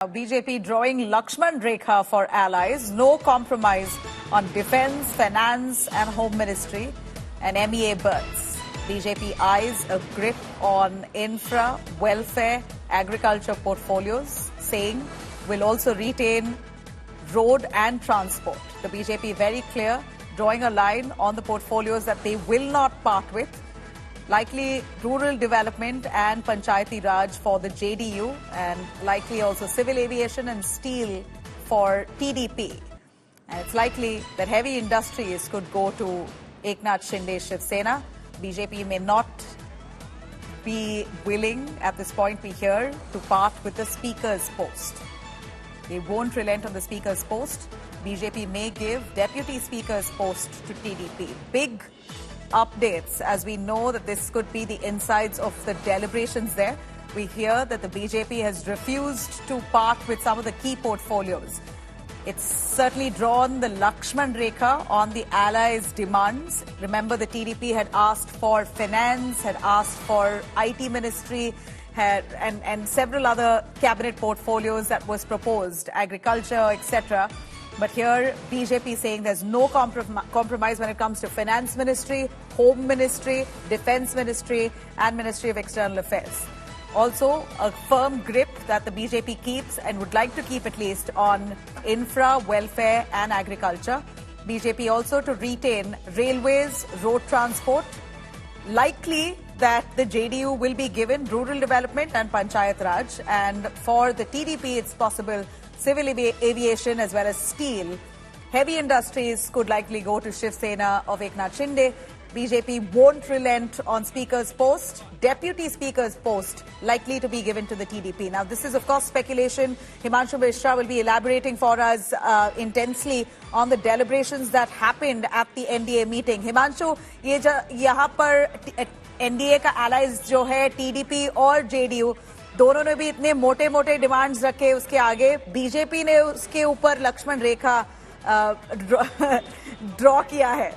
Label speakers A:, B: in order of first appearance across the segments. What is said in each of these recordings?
A: BJP drawing Lakshman Rekha for allies, no compromise on defence, finance and home ministry and MEA berths. BJP eyes a grip on infra, welfare, agriculture portfolios, saying will also retain road and transport. The BJP very clear, drawing a line on the portfolios that they will not part with. Likely rural development and Panchayati Raj for the JDU, and likely also civil aviation and steel for TDP. And it's likely that heavy industries could go to Eknath Shinde Shiv Sena. BJP may not be willing at this point, we hear, to part with the Speaker's post. They won't relent on the Speaker's post. BJP may give Deputy Speaker's post to TDP. Big updates as we know that this could be the insides of the deliberations there. We hear that the BJP has refused to part with some of the key portfolios. It's certainly drawn the Lakshman Rekha on the allies' demands. Remember, the TDP had asked for finance, had asked for IT ministry, and several other cabinet portfolios that was proposed, agriculture, etc. But here, BJP saying there's no compromise when it comes to finance ministry, home ministry, defence ministry and Ministry of External Affairs. Also, a firm grip that the BJP keeps and would like to keep at least on infra, welfare and agriculture. BJP also to retain railways, road transport. Likely that the JDU will be given rural development and Panchayat Raj. And for the TDP, it's possible civil aviation as well as steel. Heavy industries could likely go to Shiv Sena of Eknath Shinde. BJP won't relent on Speaker's post. Deputy Speaker's post likely to be given to the TDP. Now, this is, of course, speculation. Himanshu Mishra will be elaborating for us intensely on the deliberations that happened at the NDA meeting. Himanshu, यहाँ पर NDA का allies जो है TDP और JDU, दोनों ने भी इतने मोटे मोटे डिमांड्स रखे उसके आगे. बीजेपी ने उसके ऊपर लक्ष्मण रेखा ड्रॉ किया है.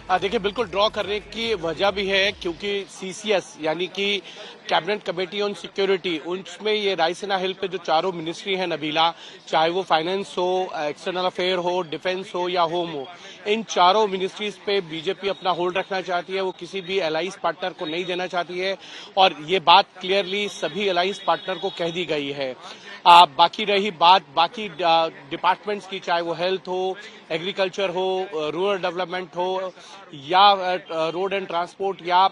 B: देखिए, बिल्कुल ड्रॉ करने की वजह भी है क्योंकि सीसीएस यानी कि कैबिनेट कमेटी ऑन सिक्योरिटी, उसमें ये रायसीना हिल पे जो चारों मिनिस्ट्री है नबीला, चाहे वो फाइनेंस हो, एक्सटर्नल अफेयर हो, डिफेंस हो या होम हो, इन चारों मिनिस्ट्रीज पे बीजेपी अपना होल्ड रखना चाहती है. वो किसी भी अलायंस पार्टनर को नहीं देना चाहती है और ये बात क्लियरली सभी अलायंस पार्टनर को कह दी गई है. बाकी रही बात बाकी डिपार्टमेंट्स की, चाहे वो हेल्थ हो, एग्रीकल्चर हो, रूरल डेवलपमेंट हो या रोड एंड ट्रांसपोर्ट या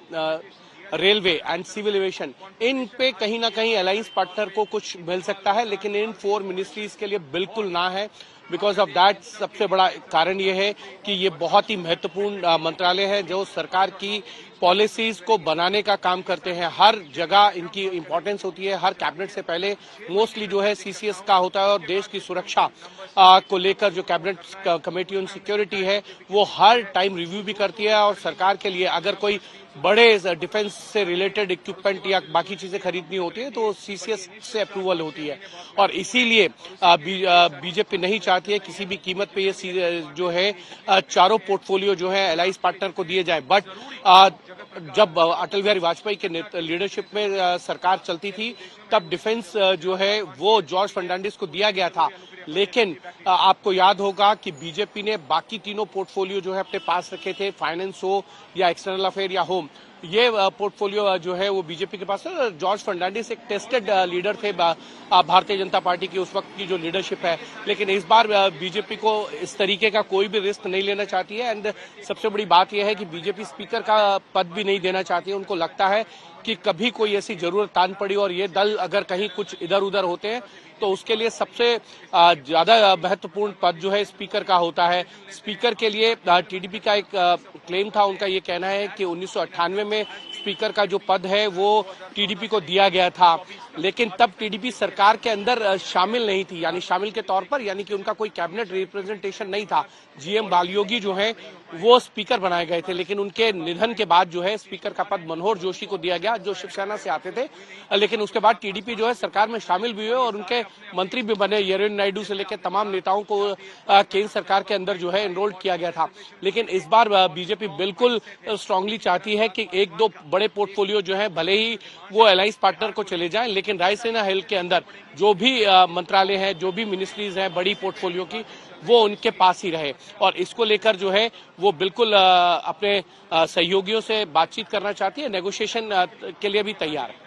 B: रेलवे एंड सिविल एविएशन, इन पे कहीं ना कहीं अलायंस पार्टनर को कुछ मिल सकता है, लेकिन इन 4 मिनिस्ट्रीज के लिए बिल्कुल ना है. बिकॉज ऑफ दैट सबसे बड़ा कारण ये है कि ये बहुत ही महत्वपूर्ण मंत्रालय है जो सरकार की पॉलिसीज को बनाने का काम करते हैं. हर जगह इनकी इंपॉर्टेंस होती है. हर कैबिनेट से पहले मोस्टली जो है सीसीएस का होता है और देश की सुरक्षा को लेकर जो कैबिनेट कमेटी ऑन सिक्योरिटी है वो हर टाइम रिव्यू भी करती है. और सरकार के लिए अगर कोई बड़े डिफेंस से रिलेटेड इक्विपमेंट या बाकी चीजें खरीदनी होती है तो सीसीएस से अप्रूवल होती है. और इसीलिए बीजेपी नहीं चाहती है किसी भी कीमत पे ये जो है चारों पोर्टफोलियो जो है अलायंस पार्टनर को दिए जाए. बट जब अटल बिहारी वाजपेयी के लीडरशिप में सरकार चलती थी तब डिफेंस जो है वो जॉर्ज फर्नांडिस को दिया गया था. लेकिन आपको याद होगा कि बीजेपी ने बाकी तीनों पोर्टफोलियो जो है अपने पास रखे थे, फाइनेंस हो या एक्सटर्नल अफेयर या होम. ये पोर्टफोलियो जो है वो बीजेपी के पास है. जॉर्ज फर्नांडिस एक टेस्टेड लीडर थे भारतीय जनता पार्टी की उस वक्त की जो लीडरशिप है. लेकिन इस बार बीजेपी को इस तरीके का कोई भी रिस्क नहीं लेना चाहती है. एंड सबसे बड़ी बात यह है कि बीजेपी स्पीकर का पद भी नहीं देना चाहती है. उनको लगता है कि कभी कोई ऐसी जरूरत तान पड़ी और ये दल अगर कहीं कुछ इधर उधर होते हैं तो उसके लिए सबसे ज्यादा महत्वपूर्ण पद जो है स्पीकर का होता है. स्पीकर के लिए टीडीपी का एक क्लेम था. उनका ये कहना है कि 1998 में स्पीकर का जो पद है वो टीडीपी को दिया गया था, लेकिन तब टीडीपी सरकार के अंदर शामिल नहीं थी, यानी शामिल के तौर पर, यानी कि उनका कोई कैबिनेट रिप्रेजेंटेशन नहीं था. जीएम बालियोगी जो है वो स्पीकर बनाए गए थे, लेकिन उनके निधन के बाद जो है स्पीकर का पद मनोहर जोशी को दिया गया, जो शिवसेना से आते थे। लेकिन उसके बाद टीडीपी जो है सरकार में शामिल भी हुए और उनके मंत्री भी बने। येरेन नायडू से लेकर तमाम नेताओं को केंद्र सरकार के अंदर जो है एनरोल किया गया था। लेकिन इस बार बीजेपी बिल्कुल स्ट्रांगली चाहती है कि एक दो बड़े पोर्टफोलियो जो है भले ही वो अलायंस पार्टनर को चले जाएं, लेकिन रायसेना हेल्थ के अंदर जो भी मंत्रालय है, जो भी मिनिस्ट्रीज हैं बड़ी पोर्टफोलियो की, वो उनके पास ही रहे। और इसको लेकर जो है वो बिल्कुल अपने सहयोगियों से बातचीत करना चाहती है, नेगोशिएशन के लिए भी तैयार है।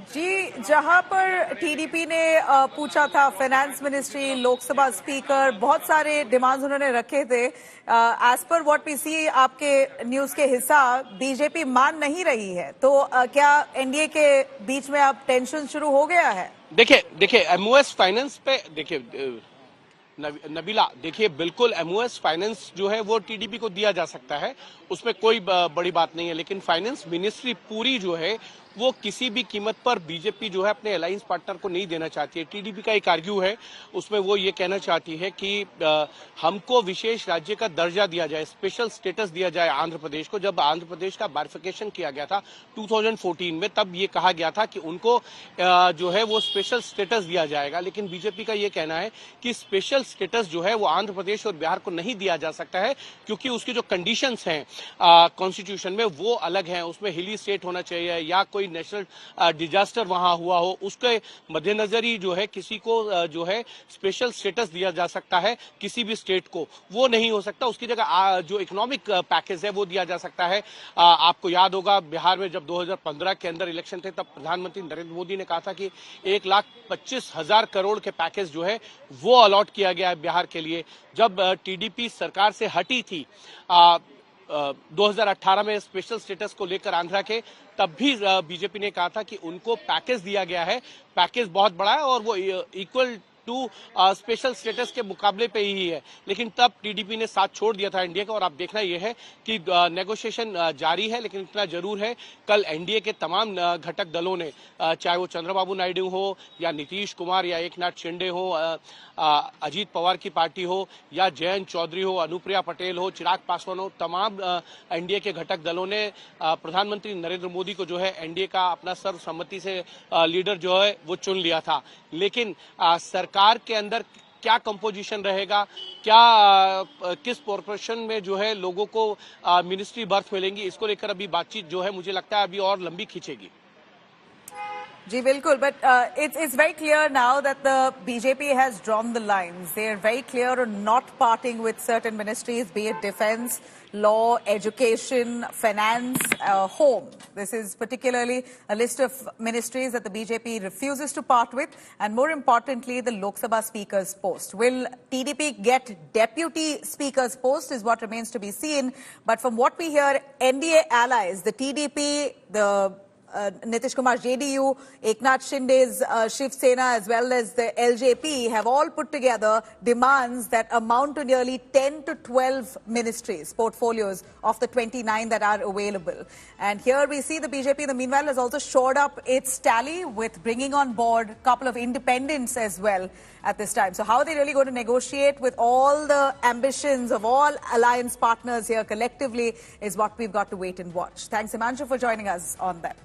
A: जी, जहां पर टीडीपी ने पूछा था फाइनेंस मिनिस्ट्री, लोकसभा स्पीकर, बहुत सारे डिमांड्स उन्होंने रखे थे। एज पर व्हाट वी सी आपके न्यूज के हिसाब बीजेपी मान नहीं रही है, तो क्या एनडीए के बीच में अब टेंशन शुरू हो गया है?
B: देखिए एमओएस फाइनेंस पे देखिए नबीला, देखिए बिल्कुल एमओएस फाइनेंस जो है वो टीडीपी को दिया जा सकता है, उसमें कोई बड़ी बात नहीं है। लेकिन फाइनेंस मिनिस्ट्री पूरी जो है वो किसी भी कीमत पर बीजेपी जो है अपने अलायंस पार्टनर को नहीं देना चाहती है। टीडीपी का एक आर्ग्यू है, उसमें वो ये कहना चाहती है कि हमको विशेष राज्य का दर्जा दिया जाए, स्पेशल स्टेटस दिया जाए आंध्र प्रदेश को। जब आंध्र प्रदेश का बाइफरकेशन किया गया था 2014 में, तब ये कहा गया था कि उनको जो है वो स्पेशल स्टेटस दिया जाएगा। लेकिन बीजेपी का ये कहना है कि स्पेशल स्टेटस जो है वो आंध्र प्रदेश और बिहार को नहीं दिया जा सकता है, क्योंकि उसकी जो कंडीशंस हैं कॉन्स्टिट्यूशन में वो अलग हैं। उसमें हिली स्टेट होना चाहिए या कोई नेशनल डिजास्टर वहां हुआ हो, उसके मद्देनजर ही जो है किसी को जो है स्पेशल स्टेटस दिया जा सकता है। किसी भी स्टेट को वो नहीं हो सकता, उसकी जगह जो इकोनॉमिक पैकेज है वो दिया जा सकता है। आपको याद होगा बिहार में जब 2015 के अंदर इलेक्शन थे, तब प्रधानमंत्री नरेंद्र मोदी ने कहा था कि 1,25,000 करोड़ के पैकेज जो है वो अलॉट किया गया है बिहार के लिए। जब टीडीपी सरकार से हटी थी 2018 में स्पेशल स्टेटस को लेकर आंध्रा के, तब भी बीजेपी ने कहा था कि उनको पैकेज दिया गया है, पैकेज बहुत बड़ा है और वो इक्वल टू स्पेशल स्टेटस के मुकाबले पे ही है। लेकिन तब टीडीपी ने साथ छोड़ दिया था एनडीए का। और आप देखना यह है कि नेगोशिएशन जारी है, लेकिन इतना जरूर है कल एनडीए के तमाम घटक दलों ने, चाहे वो चंद्रबाबू नायडू हो या नीतीश कुमार या एकनाथ शिंदे हो, अजीत पवार की पार्टी हो या जयंत चौधरी हो, अनुप्रिया पटेल हो, चिराग पासवान हो, तमाम एनडीए के घटक दलों ने प्रधानमंत्री नरेंद्र मोदी को जो है एनडीए का अपना सर्वसम्मति से लीडर जो है वो चुन लिया था। लेकिन सरकार के अंदर क्या कंपोजिशन रहेगा, क्या किस प्रोपोर्शन में जो है लोगों को मिनिस्ट्री बर्थ मिलेंगी, इसको लेकर अभी बातचीत जो है मुझे लगता है अभी और लंबी खींचेगी।
A: जी बिल्कुल, but it's very clear now that the BJP has drawn the lines. They are very clear on not parting with certain ministries, be it defense, law, education, finance, home. This is particularly a list of ministries that the BJP refuses to part with, and more importantly, the Lok Sabha Speaker's post. Will TDP get deputy Speaker's post is what remains to be seen. But from what we hear, NDA allies, the TDP, the Nitish Kumar JDU, Eknath Shinde's Shiv Sena as well as the LJP have all put together demands that amount to nearly 10 to 12 ministries, portfolios of the 29 that are available. And here we see the BJP in the meanwhile has also shored up its tally with bringing on board a couple of independents as well at this time. So how are they really going to negotiate with all the ambitions of all alliance partners here collectively is what we've got to wait and watch. Thanks, Himanshu, for joining us on that.